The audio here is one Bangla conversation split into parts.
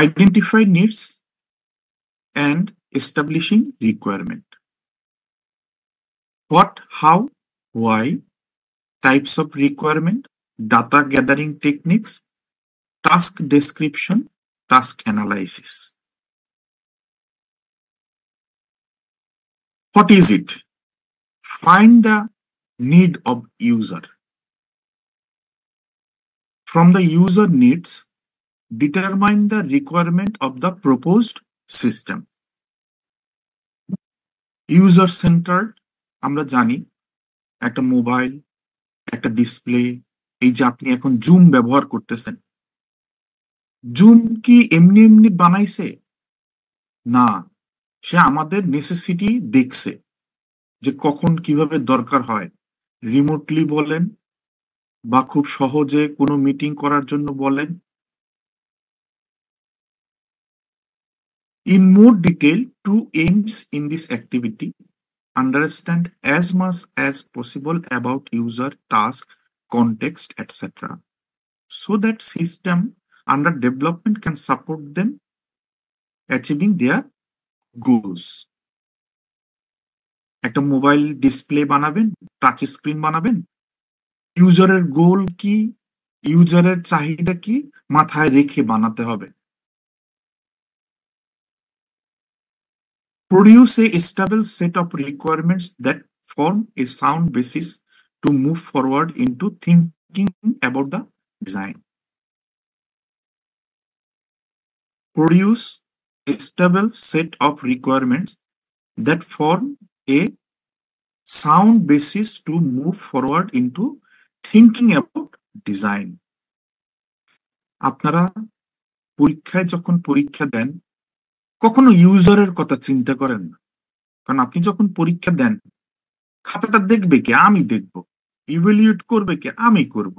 Identify needs and establishing requirement. What, how, why, types of requirement, data gathering techniques, task description, task analysis. What is it? Find the need of user. From the user needs, determine the requirement of the proposed system. User centered, আমরা জানি একটা মোবাইল, একটা ডিসপ্লে, এই যে আপনি এখন জুম ব্যবহার করতেছেন, জুম কি এমনি এমনি বানাইছে? না, সে আমাদের নেসেসিটি দেখছে যে কখন কিভাবে দরকার হয়, রিমোটলি বলেন বা খুব সহজে কোনো মিটিং করার জন্য বলেন। In more detail, two aims in this activity: understand as much as possible about user, task, context, etc., so that system under development can support them achieving their goals. একটা মোবাইল ডিসপ্লে বানাবেন, টাচ স্ক্রিন বানাবেন, ইউজারের গোল কি, ইউজারের চাহিদা কি মাথায় রেখে বানাতে হবে। Produce a stable set of requirements that form a sound basis to move forward into thinking about the design. Produce a stable set of requirements that form a sound basis to move forward into thinking about design. আপনারা পরীক্ষায় যখন পরীক্ষা দেন, কখনো ইউজারের কথা চিন্তা করেন না, কারণ আপনি যখন পরীক্ষা দেন, খাতাটা দেখবে কে? আমি দেখব। ইভ্যালুয়েট করবে কে? আমি করব।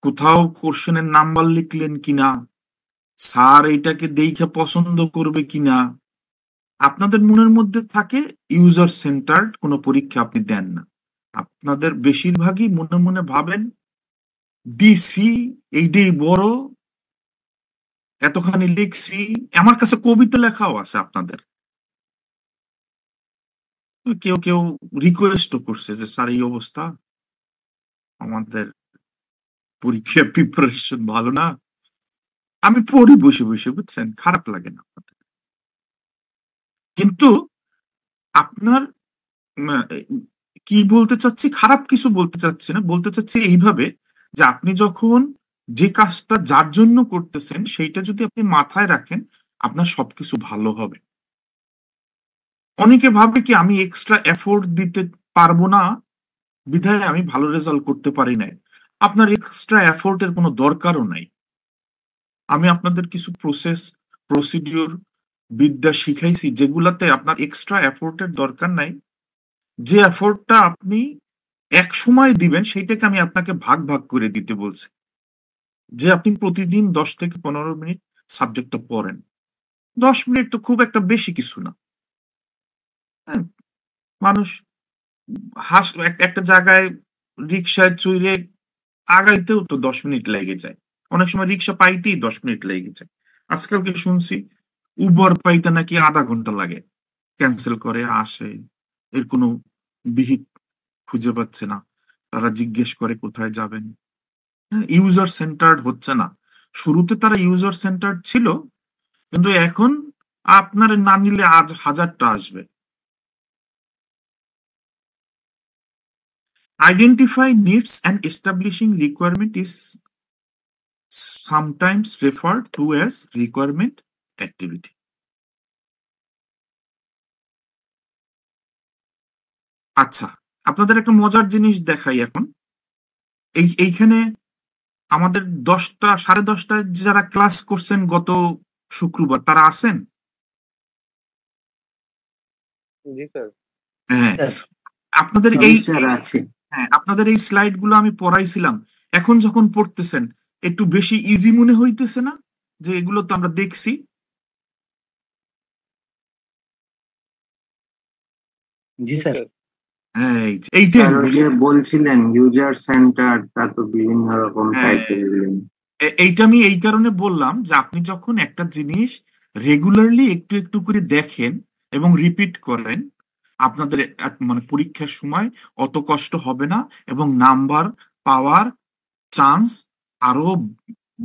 কোথাও কোশ্চেনের নাম্বার লিখলেন কিনা, স্যার এইটাকে দেখে পছন্দ করবে কিনা, আপনাদের মনের মধ্যে থাকে ইউজার সেন্টার্ড কোনো পরীক্ষা আপনি দেন না। আপনাদের বেশিরভাগই মনে মনে ভাবেন দিছি, এইটাই বড়, এতখানি লিখছি। আমার কাছে কবিতা লেখাও আছে আপনাদের। কেউ কেউ রিকোয়েস্টও করছে যে স্যার এই অবস্থা, আমাদের পরীক্ষা প্রিপারেশন ভালো না। আমি পড়ি বসে বসে, বুঝছেন, খারাপ লাগে না আপনাদের। কিন্তু আপনার কি বলতে চাচ্ছি, খারাপ কিছু বলতে চাচ্ছি না, বলতে চাচ্ছি এইভাবে যে আপনি যখন যে কাজটা যার জন্য করতেছেন সেইটা যদি আপনি মাথায় রাখেন, আপনার সবকিছু ভালো হবে। অনেকে ভাবে কি আমি এক্সট্রা এফোর্ট দিতে পারবো না বিধায় আমি ভালো রেজাল্ট করতে পারি নাই। আপনার এক্সট্রা এফোর্টের কোনো দরকারও নাই। আমি আপনাদের কিছু প্রসিডিওর বিদ্যা শিখাইছি যেগুলাতে আপনার এক্সট্রা এফোর্টের দরকার নাই। যে এফোর্টটা আপনি এক সময় দিবেন সেইটাকে আমি আপনাকে ভাগ ভাগ করে দিতে বলছি। যে আপনি প্রতিদিন 10 থেকে 15 মিনিট সাবজেক্টটা পড়েন। 10 মিনিট তো খুব একটা বেশি কিছু না। হ্যাঁ, মানুষ একটা জায়গায় রিক্সায় চড়ে আগাইতেও তো 10 মিনিট লেগে যায়। অনেক সময় রিক্সা পাইতেই 10 মিনিট লেগে যায়। আজকালকে শুনছি উবার পাইতে নাকি আধা ঘন্টা লাগে, ক্যান্সেল করে আসে, এর কোনো বিহিত খুঁজে পাচ্ছে না। তারা জিজ্ঞেস করে কোথায় যাবেন। ইউজার সেন্টার্ড হচ্ছে না। শুরুতে তারা ইউজার সেন্টার্ড ছিল, কিন্তু এখন আপনার না নিলে আজ হাজারটা আসবে। Identify needs and establishing requirement is sometimes referred to as requirement activity. আচ্ছা, আপনাদের একটা মজার জিনিস দেখাই এখন। এইখানে আমাদের 10টা 10:30টায় যারা ক্লাস করছেন গত শুক্রবার, তারা আছেন? জি স্যার। হ্যাঁ, আপনাদের আপনাদের এই স্লাইড গুলো আমি পড়াইছিলাম। এখন যখন পড়তেছেন একটু বেশি ইজি মনে হইতেছে না যে এগুলো তো আমরা দেখছি? জি স্যার। এইটাই বলছিলেন ইউজার সেন্টার, তারপর বিভিন্ন রকম টাইপের এইটা আমি এই কারণে বললাম যে আপনি যখন একটা জিনিস রেগুলারলি একটু একটু করে দেখেন এবং রিপিট করেন, আপনাদের মানে পরীক্ষার সময় অত কষ্ট হবে না এবং নাম্বার পাওয়ার চান্স আরো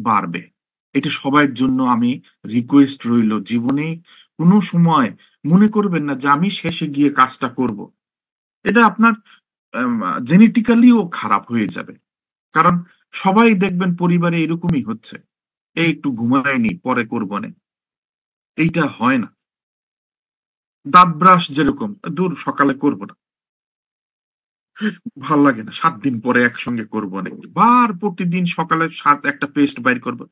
বাড়বে। এটা সবার জন্য আমি রিকোয়েস্ট রইল, জীবনে কোনো সময় মনে করবেন না যে আমি শেষে গিয়ে কাজটা করব। এটা আপনার জেনেটিক্যালিও খারাপ হয়ে যাবে। কারণ সবাই দেখবেন পরিবারে এরকমই হচ্ছে, এই একটু ঘুমায়নি পরে করবো না, এইটা হয় না। দাঁত ব্রাশ যেরকম, দূর সকালে করবো না, ভাল লাগে না, 7 দিন পরে একসঙ্গে করবো না, প্রতিদিন সকালে একটা পেস্ট বাইর করবো।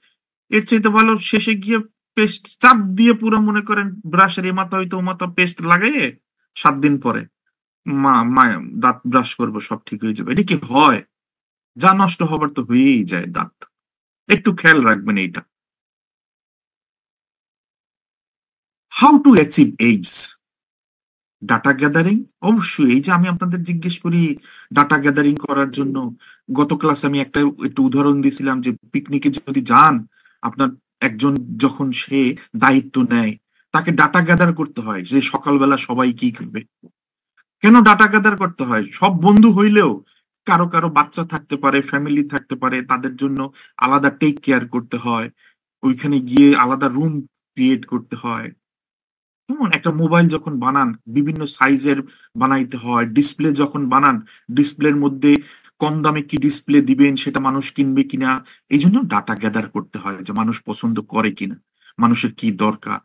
এর চাইতে ভালো শেষে গিয়ে পেস্ট চাপ দিয়ে পুরো মনে করেন ব্রাশের এ মাথা হইতে ও মাথা পেস্ট লাগাইয়ে 7 দিন পরে মা মা দাঁত ব্রাশ করবো, সব ঠিক হয়ে যাবে। এটা কি হয়? যা নষ্ট হবার তো হয়েই যায় দাঁত। একটু খেয়াল রাখবেন এইটা। How to achieve aims? Data gathering, অবশ্যই। এই যে আমি আপনাদের জিজ্ঞেস করি ডাটা গ্যাদারিং করার জন্য, গত ক্লাসে আমি একটু উদাহরণ দিয়েছিলাম যে পিকনিকে যদি যান, আপনার একজন যখন সে দায়িত্ব নেয়, তাকে ডাটা গ্যাদার করতে হয় যে সকালবেলা সবাই কি করবে। কেন ডাটা গ্যাদার করতে হয়? সব বন্ধু হইলেও কারো কারো বাচ্চা থাকতে পারে, ফ্যামিলি থাকতে পারে, তাদের জন্য আলাদা টেক কেয়ার করতে হয়, ওইখানে গিয়ে আলাদা রুম ক্রিয়েট করতে হয়। যেমন একটা মোবাইল যখন বানান বিভিন্ন সাইজের বানাইতে হয়, ডিসপ্লে যখন বানান ডিসপ্লের মধ্যে কম দামে কি ডিসপ্লে দিবেন, সেটা মানুষ কিনবে কিনা, এই জন্য ডাটা গ্যাদার করতে হয় যে মানুষ পছন্দ করে কিনা, মানুষের কি দরকার,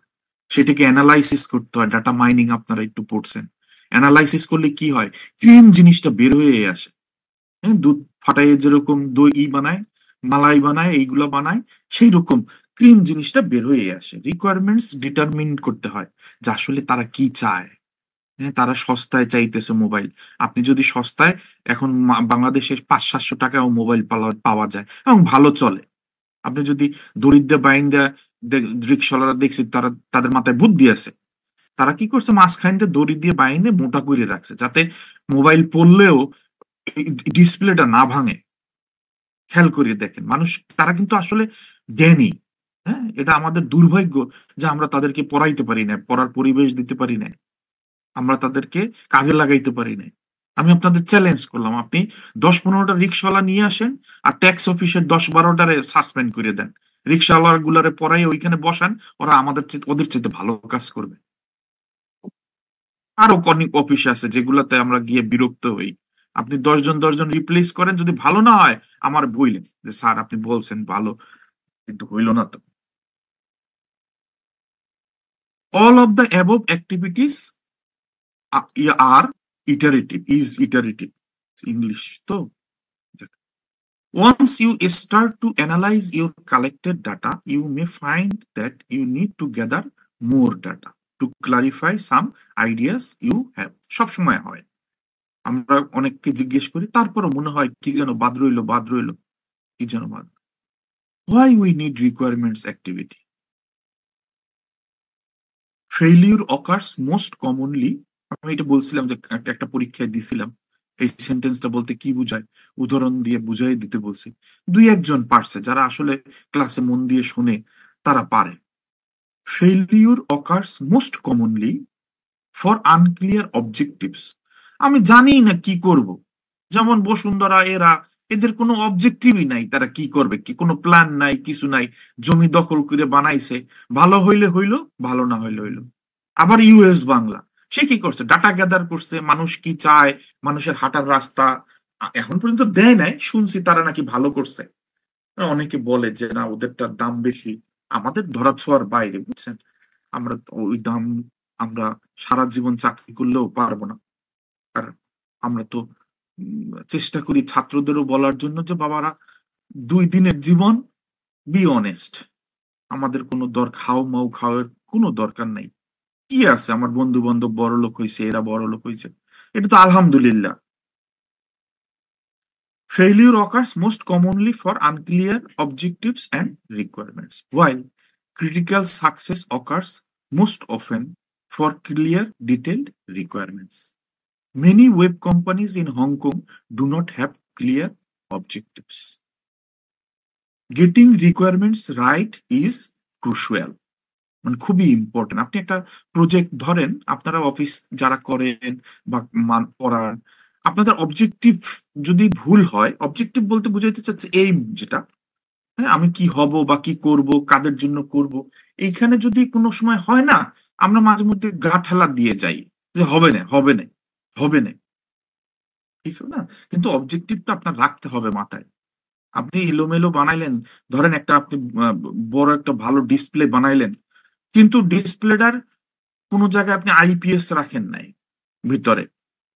সেটাকে অ্যানালাইসিস করতে হয়। ডাটা মাইনিং আপনারা একটু পড়ছেন। অ্যানালাইসিস করলে কি হয়, ক্রিম জিনিসটা বের হয়ে আসে। হ্যাঁ, দুধ ফাটাইয়ে যেরকম দই বানায়, মালাই বানায়, এইগুলা বানায়, সেই রকম ক্রিম জিনিসটা বের হয়ে আসে। রিকোয়ারমেন্টস ডিটারমিন করতে হয় যে আসলে তারা কি চায়। হ্যাঁ, তারা সস্তায় চাইতেছে মোবাইল। আপনি যদি সস্তায়, এখন বাংলাদেশে 500-700 টাকাও মোবাইল পাওয়া যায় এবং ভালো চলে। আপনি যদি দরিদ্র বাইন্দা রিক্সাওয়ালারা দেখছি, তারা তাদের মাথায় বুদ্ধি আছে। তারা কি করছে, মাঝখানতে দড়ি দিয়ে বাইন্দে মোটা করে রাখছে যাতে মোবাইল পড়লেও ডিসপ্লেটা না ভাঙে। খেয়াল করিয়ে দেখেন মানুষ, তারা কিন্তু আসলে জ্ঞানী। হ্যাঁ, এটা আমাদের দুর্ভাগ্য যে আমরা তাদেরকে পড়াইতে পারি না, পড়ার পরিবেশ দিতে পারি না, আমরা তাদেরকে কাজে লাগাইতে পারি না। আমি আপনাদের চ্যালেঞ্জ করলাম, আপনি 10-15টা রিক্সাওয়ালা নিয়ে আসেন আর ট্যাক্স অফিসের 10-12টারে সাসপেন্ড করে দেন। রিক্সাওয়ালা গুলারে পড়াই ওইখানে বসান, ওরা ওদের চেয়ে ভালো কাজ করবে। আরো অনেক অফিস আছে যেগুলোতে আমরা গিয়ে বিরক্ত হই। আপনি 10 জন রিপ্লেস করেন, যদি ভালো না হয় আমার বইলেন যে স্যার আপনি বলছেন ভালো, কিন্তু হইল না তো। All of the above activities are iterative English তো। Once you start to analyze your collected data, you may find that you need to gather more data to clarify some ideas you have. সব সময় হয়, আমরা অনেককে জিজ্ঞেস করি, তারপরও মনে হয় কি যেন বাদ রইলো, কি যেন বাদ। Why we need requirements activity? Failure occurs most commonly. আমি এটা বলছিলাম যে একটা পরীক্ষায় দিছিলাম, এই সেন্টেন্সটা বলতে কি বুঝায় উদাহরণ দিয়ে বুঝাই দিতে বলছি। 2-1 জন পারছে, যারা আসলে ক্লাসে মন দিয়ে শুনে তারা পারে। Failure occurs most commonly for unclear objectives. আমি জানি না কি করব। যেমন বসুন্ধরা, এদের কোনো অবজেক্টিভই নাই, তারা কি করবে, কি কোনো প্ল্যান নাই, কিছু নাই। জমি দখল করে বানাইছে, ভালো হইলে হইলো, ভালো না হইলে হইলো। আবার ইউএস বাংলা, সে কি করছে, ডাটা গ্যাদার করছে, মানুষ কি চায়, মানুষের হাঁটার রাস্তা এখন পর্যন্ত দেয় নাই, শুনছি তারা নাকি ভালো করছে। অনেকে বলে যে না ওদেরটার দাম বেশি, আমাদের ধরাছোঁয়ার বাইরে, বুঝছেন। আমরা তো ওই দাম, আমরা সারা জীবন চাকরি করলেও পারবো না। আর আমরা তো চেষ্টা করি ছাত্রদেরও বলার জন্য যে বাবারা, 2 দিনের জীবন, বি অনেস্ট। আমাদের কোনো খাও মাও খাওয়ার কোনো দরকার নাই। কি আছে, আমার বন্ধু বান্ধব বড় লোক হয়েছে, এরা বড় লোক হয়েছে, এটা তো আলহামদুলিল্লাহ। Failure occurs most commonly for unclear objectives and requirements, while critical success occurs most often for clear, detailed requirements. Many web companies in Hong Kong do not have clear objectives. Getting requirements right is crucial, মানে খুবই ইম্পর্টেন্ট। আপনি একটা প্রজেক্ট ধরেন, আপনারা অফিস যারা করেন বা পড়ান, আপনাদের অবজেক্টিভ যদি ভুল হয়, অবজেক্টিভ বলতে বুঝাইতে চাচ্ছে এইম যেটা, হ্যাঁ আমি কি হব বা কি করব, কাদের জন্য করব, এইখানে যদি কোনো সময় হয় না, আমরা মাঝে মধ্যে গা ঠেলা দিয়ে যাই যে হবে না হবে না হবে না, কিছু না। কিন্তু অবজেক্টিভটা আপনার রাখতে হবে মাথায়। আপনি এলোমেলো বানাইলেন, ধরেন একটা আপনি বড় একটা ভালো ডিসপ্লে বানাইলেন, কিন্তু ডিসপ্লেটার কোনো জায়গায় আপনি আইপিএস রাখেন নাই ভিতরে,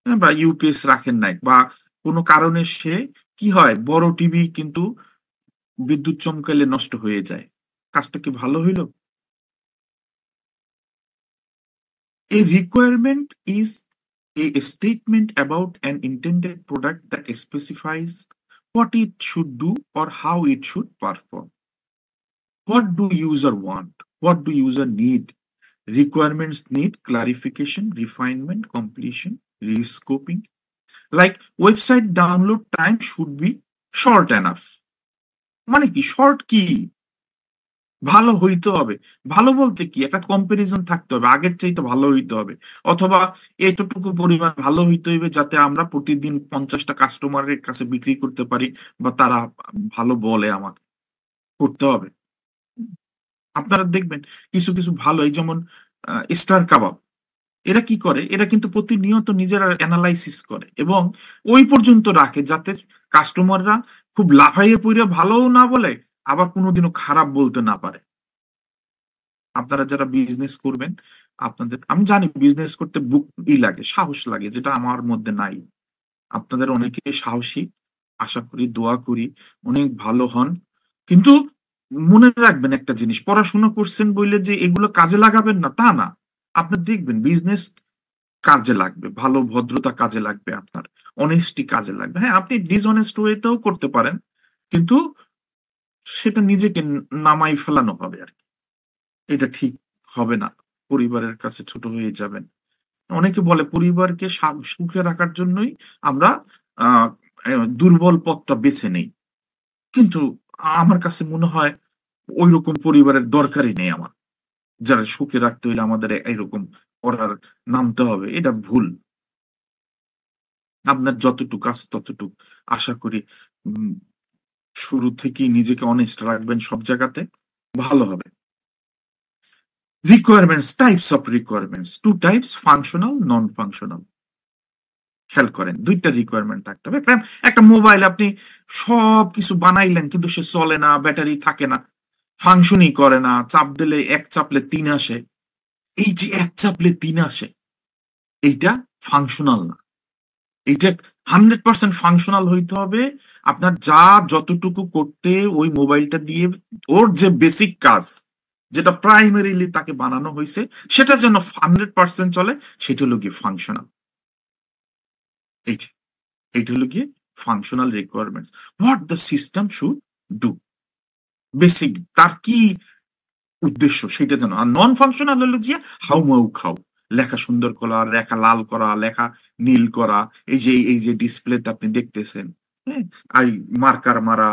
হ্যাঁ, বা ইউপিএস রাখেন নাই, বা কোনো কারণে সে কি হয়, বড় টিভি কিন্তু বিদ্যুৎ চমকাইলে নষ্ট হয়ে যায়, কাজটা কি ভালো হইলো? A requirement is a statement about an intended product that specifies what it should do or how it should perform. What do user want? What do user need? Requirements need clarification, refinement, completion, rescoping. Like website download time should be short enough. মানে কি শর্ট কি? ভালো হইতে হবে। ভালো বলতে কি, একটা কম্পারিজন থাকতে হবে, আগের চাইতে ভালো হইতে হবে, অথবা এতটুকু পরিমাণ ভালো হইতে হইবে যাতে আমরা প্রতিদিন 50টা কাস্টমারের কাছে বিক্রি করতে পারি, বা তারা ভালো বলে আমাকে, করতে হবে। আপনারা দেখবেন কিছু কিছু ভালো, এই যেমন স্টার কাবাব, এরা কি করে, এরা কিন্তু প্রতিনিয়ত নিজেরা অ্যানালাইসিস করে এবং ওই পর্যন্ত রাখে যাতে কাস্টমাররা খুব লাফাইয়ে পড়ে ভালোও না বলে, আবার কোনোদিনও খারাপ বলতে না পারে। আপনারা যারা বিজনেস করবেন, আপনাদের আমি জানি বিজনেস করতে বুক লাগে, সাহস লাগে, যেটা আমার মধ্যে নাই। আপনাদের অনেকে সাহসী, আশা করি, দোয়া করি অনেক ভালো হন। কিন্তু মনে রাখবেন একটা জিনিস, পড়াশোনা করছেন বললে যে এগুলো কাজে লাগাবেন না তা না। আপনার দেখবেন বিজনেস কাজে লাগবে, ভালো ভদ্রতা কাজে লাগবে, আপনার অনেস্টি কাজে লাগবে। হ্যাঁ, আপনি ডিসঅনেস্ট ওয়েতেও করতে পারেন, কিন্তু সেটা নিজেকে নামাই ফেলানো হবে আর কি, এটা ঠিক হবে না, পরিবারের কাছে ছোট হয়ে যাবেন। অনেকে বলে পরিবারকে সুখে রাখার জন্যই আমরা আহ দুর্বল পথটা বেছে নেই, কিন্তু আমার কাছে মনে হয় ওই রকম পরিবারের দরকারই নেই আমার, যারা সুখে রাখতে হইলে আমাদের এইরকম করার নামতে হবে, এটা ভুল। আপনার যতটুকু আছে ততটুকু আশা করি উম, শুরু থেকেই নিজেকে অনেস্ট রাখবেন, সব জায়গাতে ভালো হবে। Requirements, types of requirements, two types, functional, non functional. খেয়াল করেন, দুইটা রিকোয়ারমেন্ট থাকতে হবে। একটা একটা মোবাইল আপনি সব কিছু বানাইলেন কিন্তু সে চলে না, ব্যাটারি থাকে না, ফাংশনই করে না, চাপ দিলে এক চাপলে তিন আসে, এই যে এক চাপলে তিন আসে, এইটা ফাংশনাল না। এইটা 100% ফাংশনাল হইতে হবে। আপনার যা যতটুকু করতে ওই মোবাইলটা দিয়ে, ওর যে বেসিক কাজ যেটা প্রাইমারিলি তাকে বানানো হয়েছে, সেটা যেন 100% চলে, সেটা হলো গিয়ে ফাংশনাল। এই যে এইটা হলো গিয়ে functional requirements, what the system should do, basic তার কি উদ্দেশ্য সেটা যেন। আর নন ফাংশনাল হলো গিয়ে হাউ মাউ খাও, লেখা সুন্দর করা, লেখা লাল করা, লেখা নীল করা, এই যে ডিসপ্লেতে আপনি দেখতেছেন, হ্যাঁ, আর মার্কার মারা,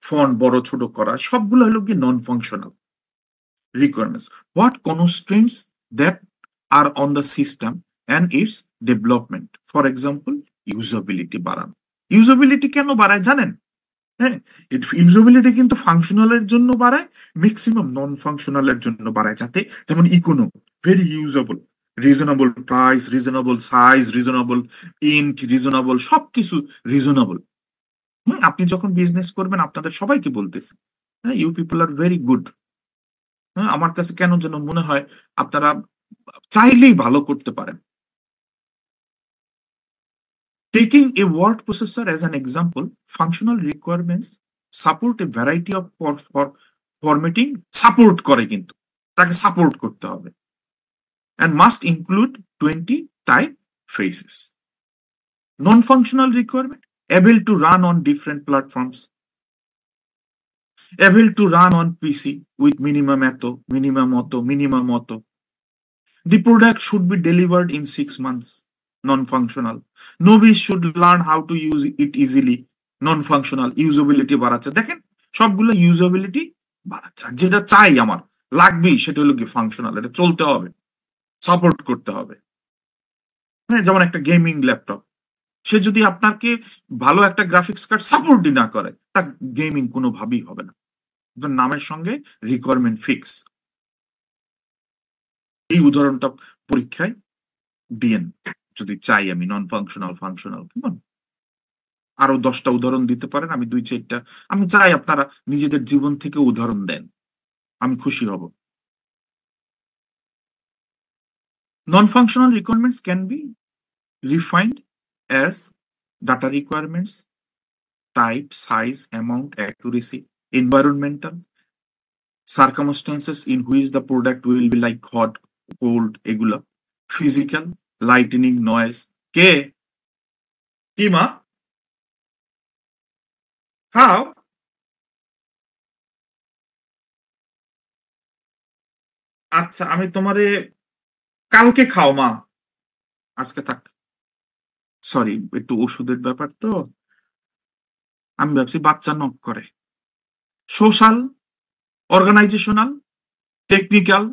ফন্ট বড় ছোট করা, সবগুলো হলো গিয়ে non functional requirements. What constraints that are on the system and its development? For example, usability বাড়ানো। ইউজেবিলিটি কেন বাড়ায় জানেন? হ্যাঁ, ইউজেবিলিটি কিন্তু ফাংশনালের জন্য বাড়ায়, ম্যাক্সিমাম নন ফাংশনালের জন্য বাড়ায়, যাতে যেমন ইকোনো, very usable, reasonable price, reasonable size, reasonable ink, reasonable সবকিছু রিজনেবল। আপনি যখন বিজনেস করবেন আপনাদের সবাইকে বলতেছে, হ্যাঁ, you people are very good. হ্যাঁ, আমার কাছে কেন যেন মনে হয় আপনারা চাইলেই ভালো করতে পারেন। Taking a word processor as an example, functional requirements support a variety of formatting, support করে, কিন্তু তাকে সাপোর্ট করতে হবে, and must include 20 type phrases. Non-functional requirement, able to run on different platforms, able to run on PC with minimum auto. The product should be delivered in 6 months, non-functional. Novice should learn how to use it easily, non-functional. Usability বাড়াচ্ছে। দেখেন সবগুলো ইউজেবিলিটি বাড়াচ্ছে। আর যেটা চাই আমার লাগবেই সেটা হলো কি ফাংশনাল, এটা চলতে হবে, সাপোর্ট করতে হবে। হ্যাঁ, যেমন একটা গেমিং ল্যাপটপ, সে যদি আপনাকে ভালো একটা গ্রাফিক্স কার্ড সাপোর্টই না করে, তার গেমিং কোনোভাবেই হবে না। আপনার নামের সঙ্গে রিকোয়ারমেন্ট ফিক্স। এই উদাহরণটা পরীক্ষায় দিয়েন যদি চাই আমি, নন ফাংশনাল ফাংশনাল, কেমন? আরো 10টা উদাহরণ দিতে পারেন, আমি 2-4টা, আমি চাই আপনারা নিজেদের জীবন থেকে উদাহরণ দেন, আমি খুশি হব। Non functional requirements can be refined as data requirements, type, size, amount, accuracy, environmental circumstances in which the product will be like hot, cold, এগুলা, physical, lightning, noise। কে কি মা খাও? আচ্ছা, আমি তোমারে কালকে খাও মা, আজকে থাক। সরি, একটু ওষুধের ব্যাপার তো, আমি ভাবছি বাচ্চা নক করে। সোশ্যাল, অর্গানাইজেশনাল, টেকনিক্যাল,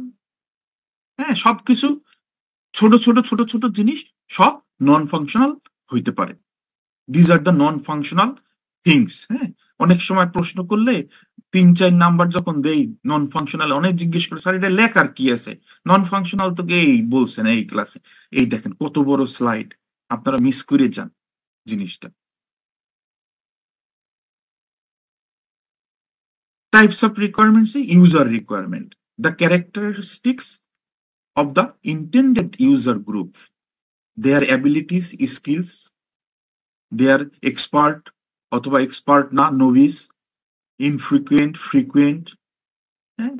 হ্যাঁ, সবকিছু ছোট ছোট ছোট ছোট জিনিস সব নন ফাংশনাল হইতে পারে। These are the non functional things. হ্যাঁ, অনেক সময় প্রশ্ন করলে 3-4 নাম্বার যখন দেই নন ফাংশনাল, অনেক জিজ্ঞেস করে স্যার এটা লেখার কি আছে, নন ফাংশনাল তো এই বলছেন এই ক্লাসে। এই দেখেন কত বড় স্লাইড, আপনারা মিস করে যান জিনিসটা। Types of requirements, user requirement, the characteristics of the intended user group, their abilities, skills, their expert অথবা এক্সপার্ট না, নোভিস, ইনফ্রিকুয়েন্ট, ফ্রিকুয়েন্ট। হ্যাঁ,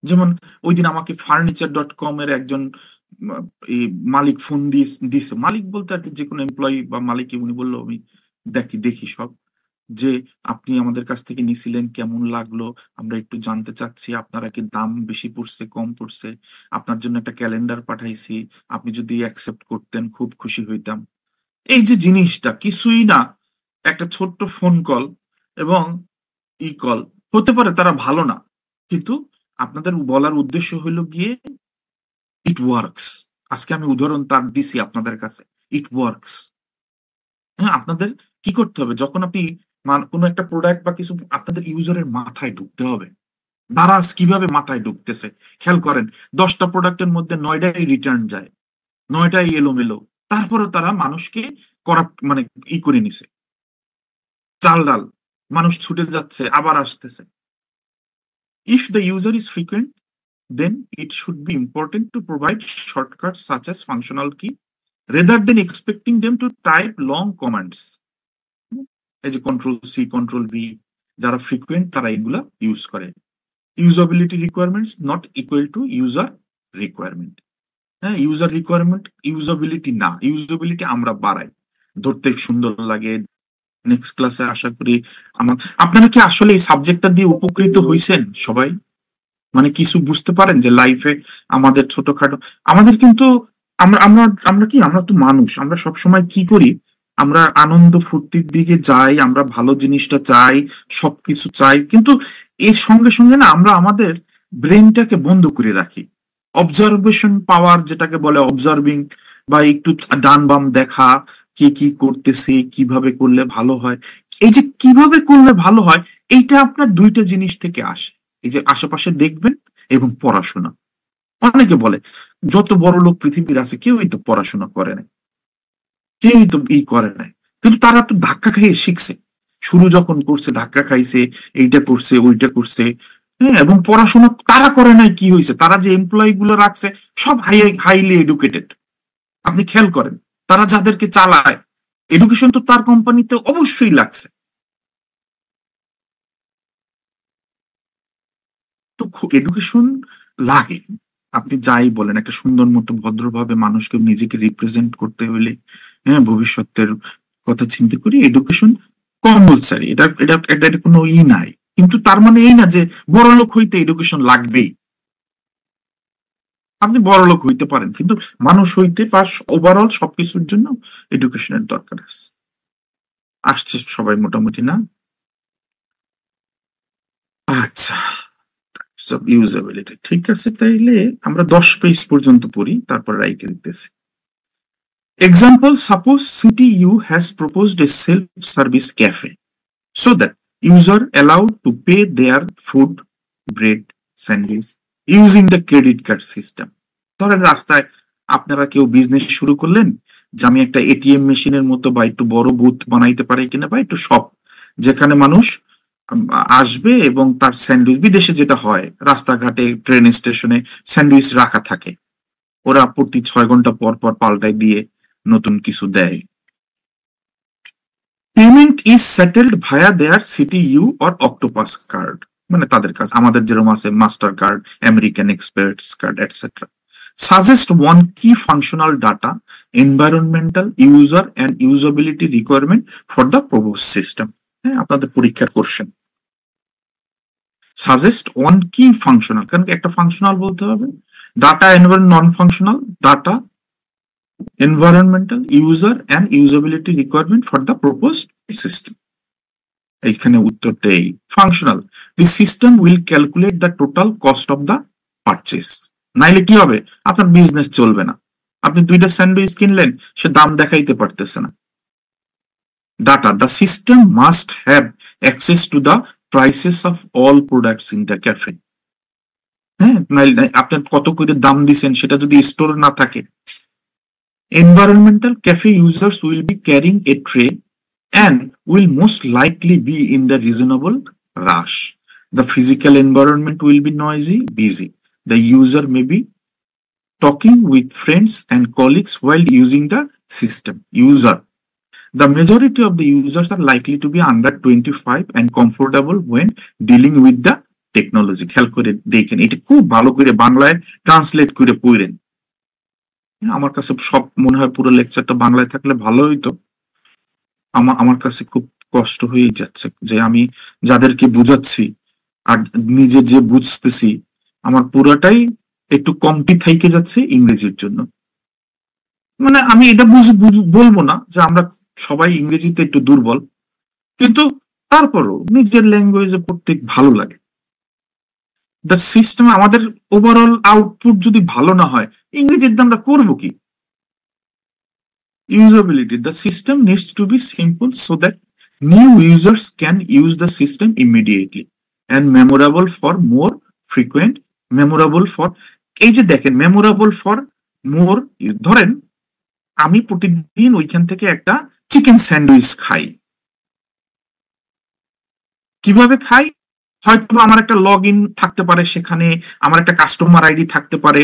যেমন ওই দিন আমাকে furniture.com এর একজন এই মালিক ফোন দিছে, মালিক বলতে আর কি যে কোনো এমপ্লয়ি বা মালিক, উনি বললো আমি দেখি সব, যে আপনি আমাদের কাছ থেকে নিছিলেন, কেমন লাগলো, আমরা একটু জানতে চাচ্ছি, আপনারা কি দাম বেশি পড়ছে কম পড়ছে, আপনার জন্য একটা ক্যালেন্ডার পাঠাইছি, আপনি যদি অ্যাকসেপ্ট করতেন খুব খুশি হইতাম। এই যে জিনিসটা কিছুই না, একটা ছোট্ট ফোন কল এবং কল, হতে পারে তারা ভালো না, কিন্তু আপনাদের বলার উদ্দেশ্য হইলো গিয়ে ইট ওয়ার্কস। আজকে আমি উদাহরণ তার দিছি আপনাদের কাছে, ইট ওয়ার্কস। হ্যাঁ, আপনাদের কি করতে হবে, যখন আপনি কোনো একটা প্রোডাক্ট বা কিছু আপনাদের ইউজারের মাথায় ঢুকতে হবে। দারাজ কিভাবে মাথায় ঢুকতেছে খেয়াল করেন, 10টা প্রোডাক্টের মধ্যে 9টাই রিটার্ন যায়, 9টাই এলোমেলো, তারপরে তারা মানুষকে করাপ্ট মানে করে নিছে, চাল ডাল, মানুষ ছুটে যাচ্ছে আবার আসতেছে। If the user is frequent, then it should be important to provide shortcuts such as functional key rather than expecting them to type long commands। এই যে কন্ট্রোল সি, কন্ট্রোল ভি, যারা ফ্রিকুয়েন্ট তারা এগুলা ইউজ করে। Usability requirements not equal to user requirement. হ্যাঁ, ইউজার রিকোয়ারমেন্ট ইউজাবিলিটি না, ইউজাবিলিটি আমরা বাড়াই, ধরতে সুন্দর লাগে। নেক্সট ক্লাসে আশা করি আপনারা কি আসলে এই সাবজেক্টটা দিয়ে উপকৃত হইছেন সবাই, মানে কিছু বুঝতে পারেন যে লাইফে আমাদের ছোটখাটো, আমাদের কিন্তু আমরা আমরা আমরা কি, আমরা তো মানুষ, আমরা সবসময় কি করি, আমরা আনন্দ ফুর্তির দিকে যাই, আমরা ভালো জিনিসটা চাই, সবকিছু চাই, কিন্তু এর সঙ্গে সঙ্গে না আমরা আমাদের ব্রেনটাকে বন্ধ করে রাখি। অবজারভেশন পাওয়ার যেটাকে বলে, অবজার্ভিং, বা একটু ডান বাম দেখা, কে কি করতেছে, কিভাবে করলে ভালো হয়, এই যে কিভাবে করলে ভালো হয়, এইটা আপনার 2টা জিনিস থেকে আসে। এই যে আশেপাশে দেখবেন এবং পড়াশোনা। অনেকে বলে যত বড় লোক পৃথিবীর আছে কেউই তো পড়াশোনা করে না, কেউই তো করে নাই, কিন্তু তারা তো ধাক্কা খাইয়ে শিখছে, শুরু যখন করছে ধাক্কা খাইছে, এইটা করছে ওইটা করছে। হ্যাঁ, এবং পড়াশোনা তারা করে নাই, কি হয়েছে, তারা যে এমপ্লয়ি গুলো রাখছে সব হাইলি এডুকেটেড। আপনি খেয়াল করেন, তারা যাদেরকে চালায়, এডুকেশন তো তার কোম্পানিতে অবশ্যই লাগছে। তো এডুকেশন লাগে, আপনি যাই বলেন, একটা সুন্দর মতো ভদ্রভাবে মানুষকে নিজেকে রিপ্রেজেন্ট করতে হলে, হ্যাঁ, ভবিষ্যতের কথা চিন্তা করি, এডুকেশন কম্পালসারি, এটা কোনো নাই, কিন্তু তার মানে এই না যে বড় লোক হইতে এডুকেশন লাগবেই। আপনি বড় লোক হইতে পারেন, কিন্তু মানুষ হইতে পার, ওভারঅল সবকিছুর জন্য এডুকেশনের দরকার আছে। আসছে সবাই মোটামুটি না? আচ্ছা, সব ইউজেবিলিটি ঠিক আছে, তাইলে আমরা 10 পেজ পর্যন্ত পড়ি, তারপর রাইকে দিতেছি। Example, suppose CTU has proposed a self-service cafe so that user allowed to pay their food, bread, sandwich using the credit card system. ধরেন রাস্তায় আপনারা কেউ বিজনেস শুরু করলেন যে আমি একটা ATM মেশিনের মতো বা একটু বড় বুথ বানাইতে পারি কিনা, বা একটু শপ যেখানে মানুষ আসবে এবং তার স্যান্ডউইচ, বিদেশে যেটা হয় রাস্তাঘাটে ট্রেন স্টেশনে স্যান্ডউইচ রাখা থাকে, ওরা প্রতি 6 ঘন্টা পর পর পাল্টাই দিয়ে নতুন কিছু দেয়। Payment is settled via their CTU or octopus card, মানে তাদের কাছে আমাদের যেরকম আছে Mastercard, American express card etcetera. Suggest one key functional data, environmental, user and usability requirement for the propose system. হ্যাঁ, আপনাদের পরীক্ষার question. Suggest one key functional, কারণ একটা ফাংশনাল বলতে হবে, data non functional, data environmental, user and usability requirement for the proposed system. এইখানে উত্তরটা এই functional, the system will calculate the total cost of the purchase. নাইলে কি হবে, আপনার বিজনেস চলবে না। আপনি 2টা স্যান্ডউইচ কিনলেন, সে দাম দেখাইতে পারতেছে না। Data, the system must have access to the prices of all products in the cafe. হ্যাঁ, নাইলে আপনার কত করে দাম দিছেন সেটা যদি স্টোর না থাকে। Environmental, cafe users will be carrying a tray and will most likely be in the reasonable rush. The physical environment will be noisy, busy. The user may be talking with friends and colleagues while using the system. User. The majority of the users are likely to be under 25 and comfortable when dealing with the technology. খেয়াল করে দেখেন, এটা খুব ভালো করে বাংলায় ট্রান্সলেট করে পড়েন। আমার কাছে সব মনে হয় পুরো লেকচারটা বাংলায় থাকলে ভালো হইতো। আমার কাছে খুব কষ্ট হয়ে যাচ্ছে যে আমি যাদেরকে বুঝাচ্ছি আর নিজে যে বুঝতেছি আমার পুরোটাই একটু কমতি থাইকে যাচ্ছে ইংরেজির জন্য। মানে আমি এটা বলবো না যে আমরা সবাই ইংরেজিতে একটু দুর্বল, কিন্তু তারপরও নিজের ল্যাঙ্গুয়েজে পড়তে ভালো লাগে। দ্য সিস্টেম, আমাদের ওভারঅল আউটপুট যদি ভালো না হয় ইংরেজিতে আমরা করবো কি? Usability, the system needs to be simple so that new users can use the system immediately and memorable for more frequent, memorable for, এই যে দেখেন memorable for more, ধরেন আমি প্রতিদিন ওইখান থেকে একটা চিকেন স্যান্ডউইচ খাই। কিভাবে খাই? হয়তো আমার একটা লগ ইন থাকতে পারে, সেখানে আমার একটা কাস্টমার আইডি থাকতে পারে।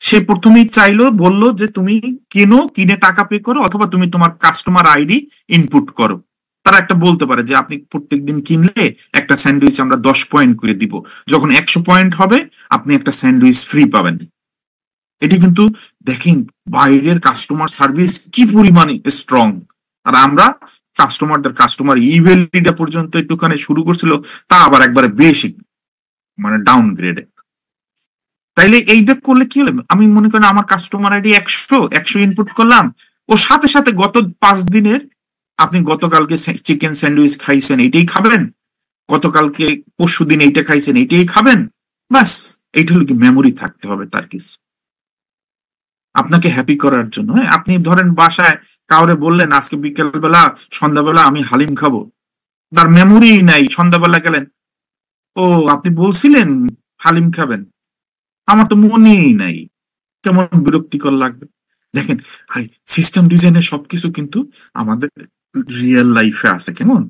সে প্রথমেই চাইলো, বললো যে তুমি কিনে টাকা পে করো, অথবা তুমি তোমার কাস্টমার আইডি ইনপুট করো। তারা একটা বলতে পারে যে আপনি প্রত্যেকদিন কিনলে একটা স্যান্ডউইচ আমরা 10 পয়েন্ট করে দিব, যখন 100 পয়েন্ট হবে আপনি একটা স্যান্ডউইচ ফ্রি পাবেন। এটি কিন্তু দেখেন বাইরের কাস্টমার সার্ভিস কি পরিমাণে স্ট্রং, আর আমরা কাস্টমার ইভ্যালিটিটা পর্যন্ত একটুখানি শুরু করছিল, তা আবার একবারে বেশি মানে ডাউনগ্রেডে। তাইলে এইটা করলে কি হলো, আমি মনে করেন আমার কাস্টমার আইডি 100 ইনপুট করলাম, ও সাথে সাথে গত 5 দিনের আপনি গতকালকে চিকেন স্যান্ডউইচ খাইছেন এইটাই খাবেন, গতকালকে পরশু দিন এইটা খাইছেন এইটাই খাবেন, বাস। এইটা হলো কি, মেমোরি থাকতে হবে তার কিছু আপনাকে হ্যাপি করার জন্য। হ্যাঁ, আপনি ধরেন বাসায় কাউরে বললেন আজকে বিকেলবেলা সন্ধ্যাবেলা আমি হালিম খাবো, তার মেমোরি নাই। সন্ধ্যাবেলা গেলেন, ও আপনি বলছিলেন হালিম খাবেন, আমার তো মনেই নাই, কেমন বিরক্তিকর লাগবে। দেখেন সিস্টেম ডিজাইনের সবকিছু কিন্তু আমাদের রিয়েল লাইফে আছে কেমন।